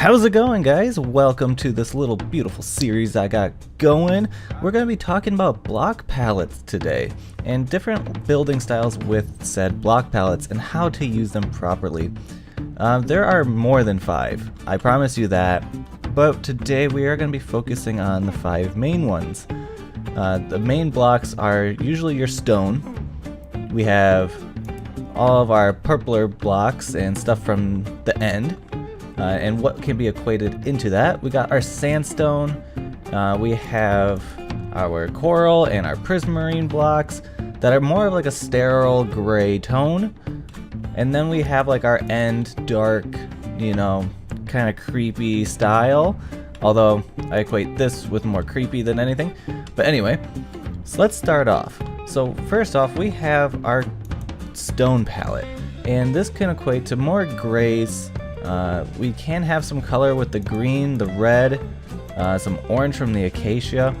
How's it going, guys? Welcome to this little beautiful series I got going. We're going to be talking about block palettes today and different building styles with said block palettes and how to use them properly. There are more than 5, I promise you that, but today we are going to be focusing on the 5 main ones. The main blocks are usually your stone. We have all of our purpler blocks and stuff from the end. And what can be equated into that. We got our sandstone, we have our coral and our prismarine blocks that are more of like a sterile gray tone. And then we have like our end dark, you know, kind of creepy style. Although I equate this with more creepy than anything. But anyway, so let's start off. So first off, we have our stone palette. And this can equate to more grays. We can have some color with the green, the red, some orange from the acacia.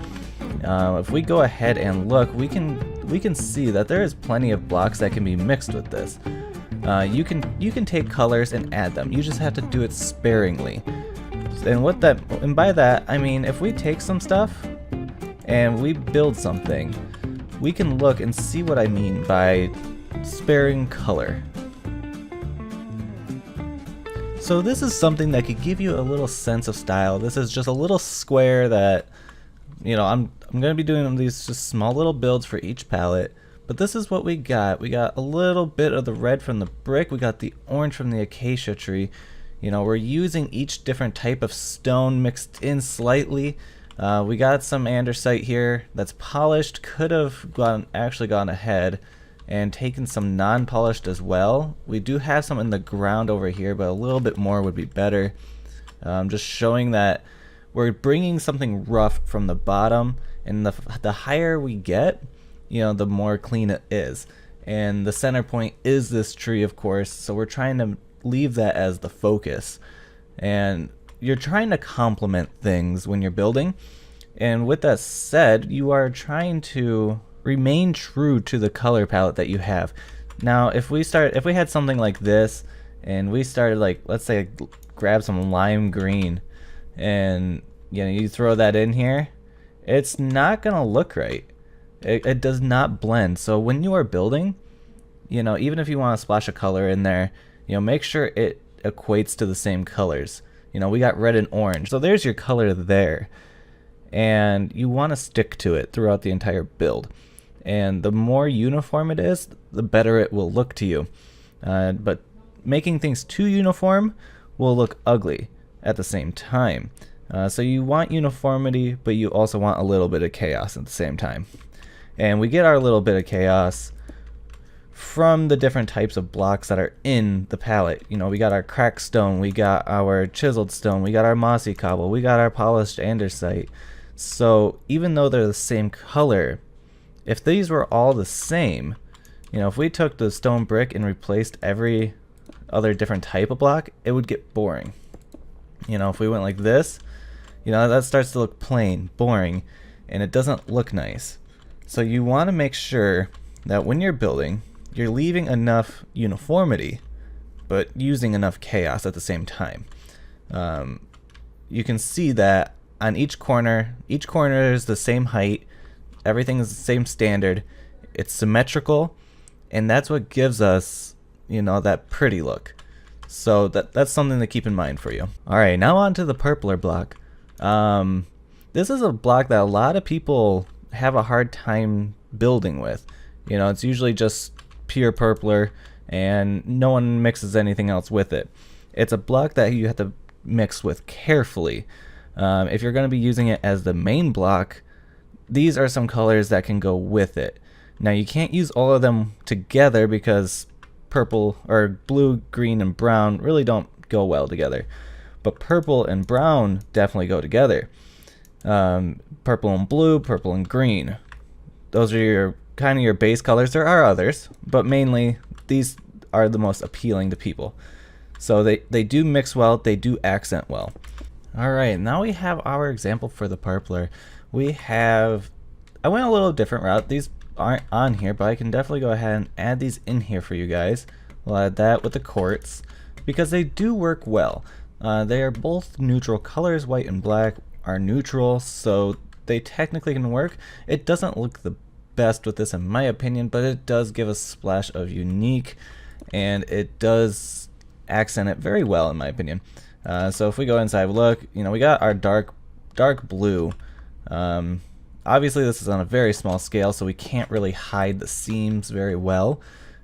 If we go ahead and look, we can see that there is plenty of blocks that can be mixed with this. You can take colors and add them. You just have to do it sparingly. And by that I mean if we take some stuff and we build something, we can look and see what I mean by sparing color. So this is something that could give you a little sense of style. This is just a little square that, you know, I'm going to be doing these just small little builds for each palette. But this is what we got. We got a little bit of the red from the brick. We got the orange from the acacia tree. You know, we're using each different type of stone mixed in slightly. We got some andesite here that's polished. Could have actually gone ahead and taken some non-polished as well. We do have some in the ground over here, but a little bit more would be better. Just showing that we're bringing something rough from the bottom, and the higher we get, you know, the more clean it is. And the center point is this tree, of course, so we're trying to leave that as the focus. And you're trying to complement things when you're building. And with that said, you are trying to remain true to the color palette that you have. Now, if we had something like this, and we started like, let's say, grab some lime green, and you know, you throw that in here, it's not gonna look right. It does not blend. So when you are building, you know, even if you want to splash a color in there, you know, make sure it equates to the same colors. You know, we got red and orange, so there's your color there, and you want to stick to it throughout the entire build. And the more uniform it is, the better it will look to you. But making things too uniform will look ugly at the same time. So you want uniformity, but you also want a little bit of chaos at the same time. And we get our little bit of chaos from the different types of blocks that are in the palette. You know, we got our cracked stone, we got our chiseled stone, we got our mossy cobble, we got our polished andesite. So even though they're the same color, if these were all the same, you know, if we took the stone brick and replaced every other different type of block, it would get boring. You know, if we went like this, you know, that starts to look plain, boring, and it doesn't look nice. So you want to make sure that when you're building, you're leaving enough uniformity, but using enough chaos at the same time. You can see that on each corner is the same height. Everything is the same standard. It's symmetrical, and that's what gives us, you know, that pretty look. So that's something to keep in mind for you. All right, now on to the purpler block. This is a block that a lot of people have a hard time building with. You know, it's usually just pure purpler, and no one mixes anything else with it. It's a block that you have to mix with carefully. If you're going to be using it as the main block, these are some colors that can go with it. Now you can't use all of them together because purple or blue, green, and brown really don't go well together. But purple and brown definitely go together. Purple and blue, purple and green. Those are your kind of your base colors. There are others, but mainly these are the most appealing to people. So they do mix well, they do accent well. Alright, now we have our example for the purpler. I went a little different route. These aren't on here, but I can definitely go ahead and add these in here for you guys. We'll add that with the quartz because they do work well. They are both neutral colors. White and black are neutral, so they technically can work. It doesn't look the best with this in my opinion, but it does give a splash of unique, and it does accent it very well in my opinion. So if we go inside, look, we got our dark blue. Obviously this is on a very small scale, so we can't really hide the seams very well,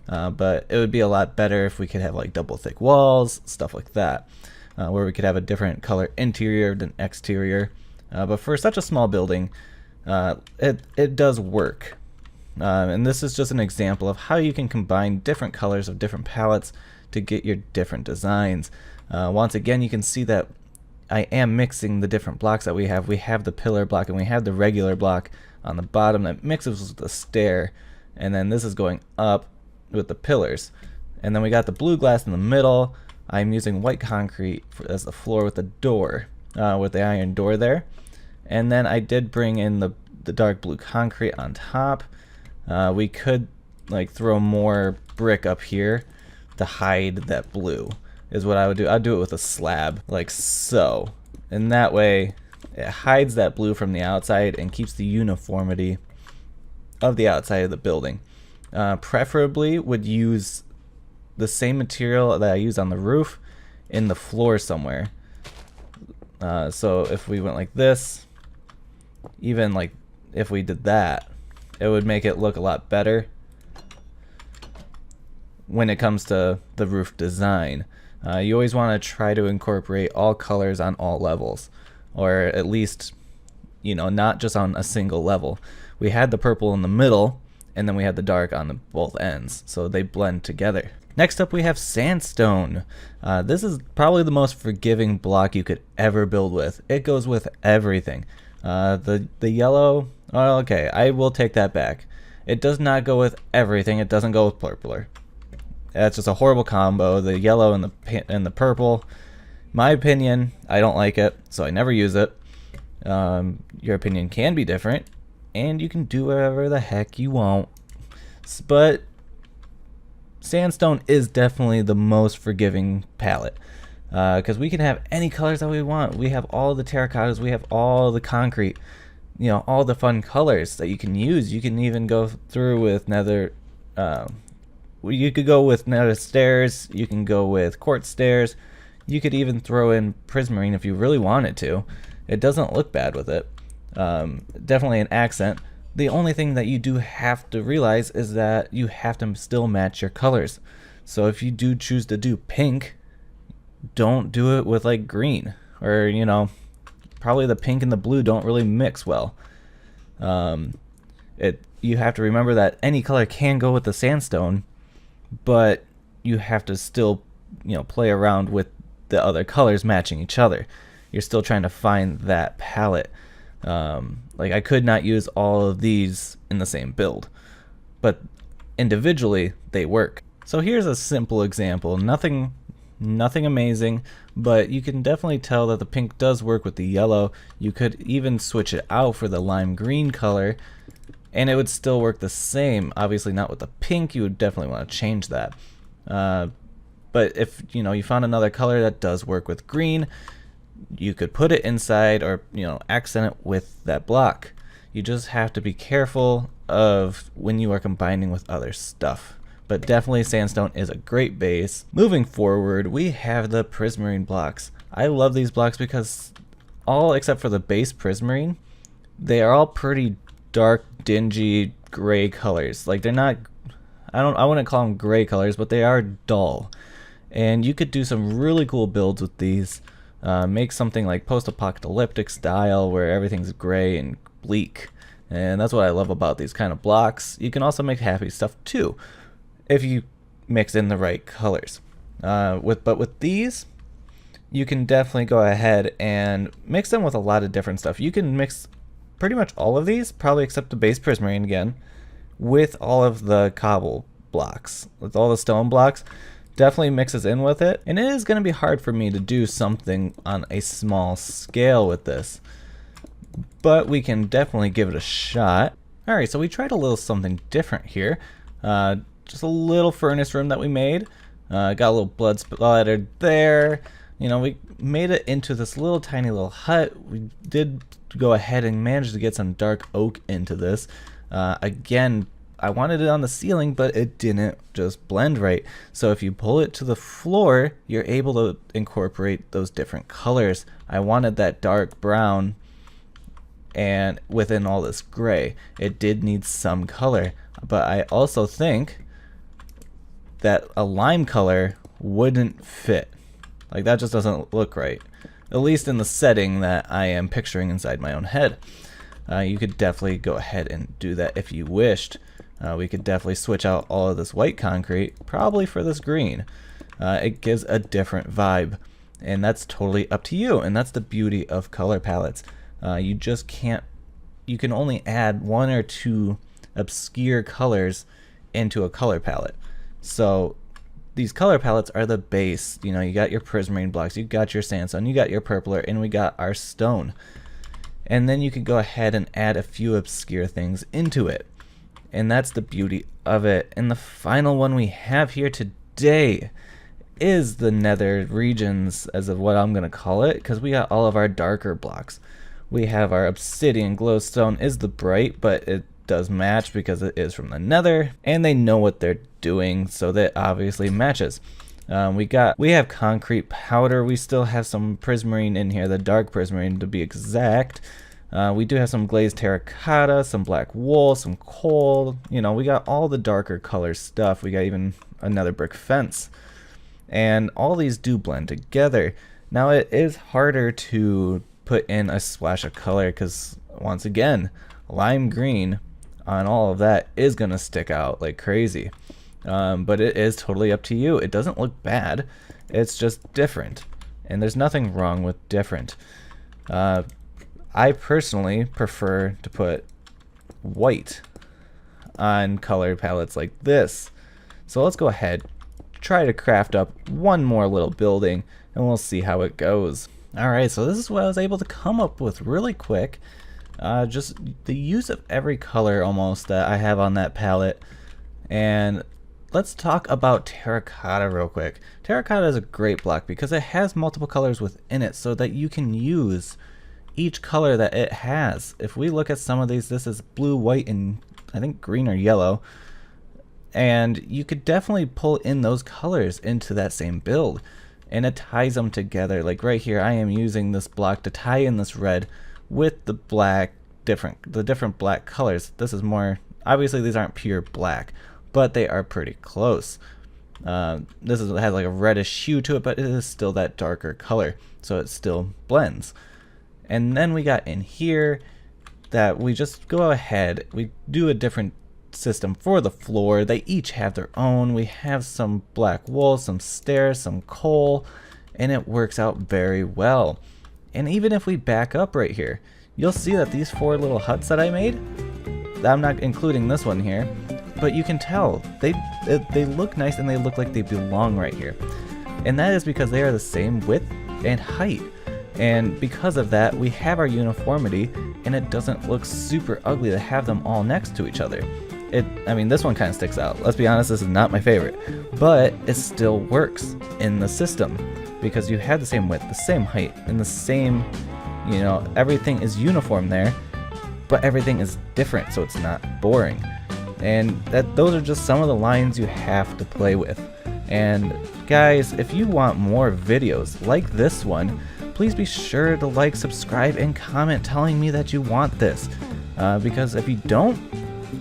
but it would be a lot better if we could have like double thick walls, stuff like that, where we could have a different color interior than exterior. But for such a small building, it does work. And this is just an example of how you can combine different colors of different palettes to get your different designs. Once again, you can see that I am mixing the different blocks that we have. We have the pillar block and we have the regular block on the bottom that mixes with the stair, and then this is going up with the pillars. And then we got the blue glass in the middle. I'm using white concrete as the floor with the door, with the iron door there. And then I did bring in the dark blue concrete on top. We could like throw more brick up here to hide that blue, is what I would do. I'd do it with a slab like so, and that way it hides that blue from the outside and keeps the uniformity of the outside of the building. Preferably would use the same material that I use on the roof in the floor somewhere. So if we went like this, even like if we did that, it would make it look a lot better when it comes to the roof design. You always want to try to incorporate all colors on all levels, or at least, not just on a single level. We had the purple in the middle, and then we had the dark on both ends, so they blend together. Next up we have sandstone. This is probably the most forgiving block you could ever build with. It goes with everything. The yellow, oh, okay, I will take that back. It does not go with everything. It doesn't go with purpler. That's just a horrible combo. The yellow and the purple. My opinion, I don't like it, so I never use it. Your opinion can be different, and you can do whatever the heck you want. But sandstone is definitely the most forgiving palette, because we can have any colors that we want. We have all the terracottas, we have all the concrete, all the fun colors that you can use. You can even go through with nether. You could go with nether stairs, you can go with quartz stairs, you could even throw in prismarine if you really wanted to. It doesn't look bad with it. Definitely an accent. The only thing that you do have to realize is that you have to still match your colors. So if you do choose to do pink, don't do it with like green, or probably the pink and the blue don't really mix well. You have to remember that any color can go with the sandstone, but you have to still play around with the other colors matching each other. You're still trying to find that palette. Like I could not use all of these in the same build, but individually they work. So here's a simple example. Nothing amazing, but you can definitely tell that the pink does work with the yellow. You could even switch it out for the lime green color, and it would still work the same. Obviously not with the pink. You would definitely want to change that. But if you found another color that does work with green, you could put it inside, or accent it with that block. You just have to be careful of when you are combining with other stuff. But definitely sandstone is a great base. Moving forward, we have the prismarine blocks. I love these blocks because all except for the base prismarine, they are all pretty dark, dingy, gray colors. Like they're not, I wouldn't call them gray colors, but they are dull. And you could do some really cool builds with these. Make something like post-apocalyptic style where everything's gray and bleak. And that's what I love about these kind of blocks. You can also make happy stuff too, if you mix in the right colors. But with these, you can definitely go ahead and mix them with a lot of different stuff. You can mix pretty much all of these, probably except the base prismarine again, with all of the cobble blocks, with all the stone blocks. Definitely mixes in with it, and it is going to be hard for me to do something on a small scale with this, but we can definitely give it a shot. Alright, so we tried a little something different here. Just a little furnace room that we made. Got a little blood splattered there. you know, we made it into this little tiny little hut. We did go ahead and manage to get some dark oak into this. Again, I wanted it on the ceiling, but it didn't just blend right. So if you pull it to the floor, you're able to incorporate those different colors. I wanted that dark brown and within all this gray. It did need some color, but I also think that a lime color wouldn't fit. Like, that just doesn't look right, at least in the setting that I am picturing inside my own head. You could definitely go ahead and do that if you wished. We could definitely switch out all of this white concrete, probably for this green. It gives a different vibe, and that's totally up to you, and that's the beauty of color palettes. You just can't, you can only add 1 or 2 obscure colors into a color palette. So these color palettes are the base. You know, you got your prismarine blocks, you got your sandstone, you got your purpler, and we got our stone. And then you can go ahead and add a few obscure things into it. And that's the beauty of it. And the final one we have here today is the nether regions, as of what I'm going to call it, because we got all of our darker blocks. We have our obsidian glowstone is the bright, but it does match because it is from the nether, and they know what they're doing, so that obviously matches. We have concrete powder. We still have some prismarine in here, the dark prismarine to be exact. We do have some glazed terracotta, some black wool, some coal. You know, we got all the darker color stuff. We got even another brick fence, and all these do blend together. Now it is harder to put in a splash of color because, once again, lime green on all of that is gonna stick out like crazy. But it is totally up to you. It doesn't look bad, it's just different, and there's nothing wrong with different. I personally prefer to put white on color palettes like this. So let's go ahead, try to craft up one more little building, and we'll see how it goes. Alright, so this is what I was able to come up with really quick. Just the use of every color almost that I have on that palette. And let's talk about terracotta real quick. Terracotta is a great block because it has multiple colors within it, so that you can use each color that it has. If we look at some of these, this is blue, white, and I think green or yellow. And you could definitely pull in those colors into that same build, and it ties them together. Like right here, I am using this block to tie in this red with the black, the different black colors. This is more, obviously these aren't pure black, but they are pretty close. This has like a reddish hue to it, but it is still that darker color, so it still blends. And then we got in here that we just go ahead, we do a different system for the floor. They each have their own. We have some black wool, some stairs, some coal, and it works out very well. And even if we back up right here, you'll see that these 4 little huts that I made, I'm not including this one here, but you can tell they look nice and they look like they belong right here. And that is because they are the same width and height. And because of that, we have our uniformity, and it doesn't look super ugly to have them all next to each other. I mean, this one kind of sticks out. Let's be honest, this is not my favorite, but it still works in the system because you have the same width, the same height, and the same, you know, everything is uniform there, but everything is different, so it's not boring. And those are just some of the lines you have to play with. And guys, if you want more videos like this one, please be sure to like, subscribe, and comment telling me that you want this. Because if you don't,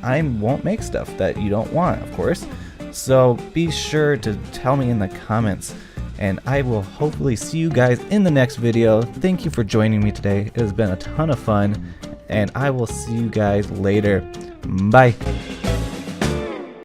I won't make stuff that you don't want, of course. So be sure to tell me in the comments, and I will hopefully see you guys in the next video. Thank you for joining me today. It has been a ton of fun, and I will see you guys later. Bye.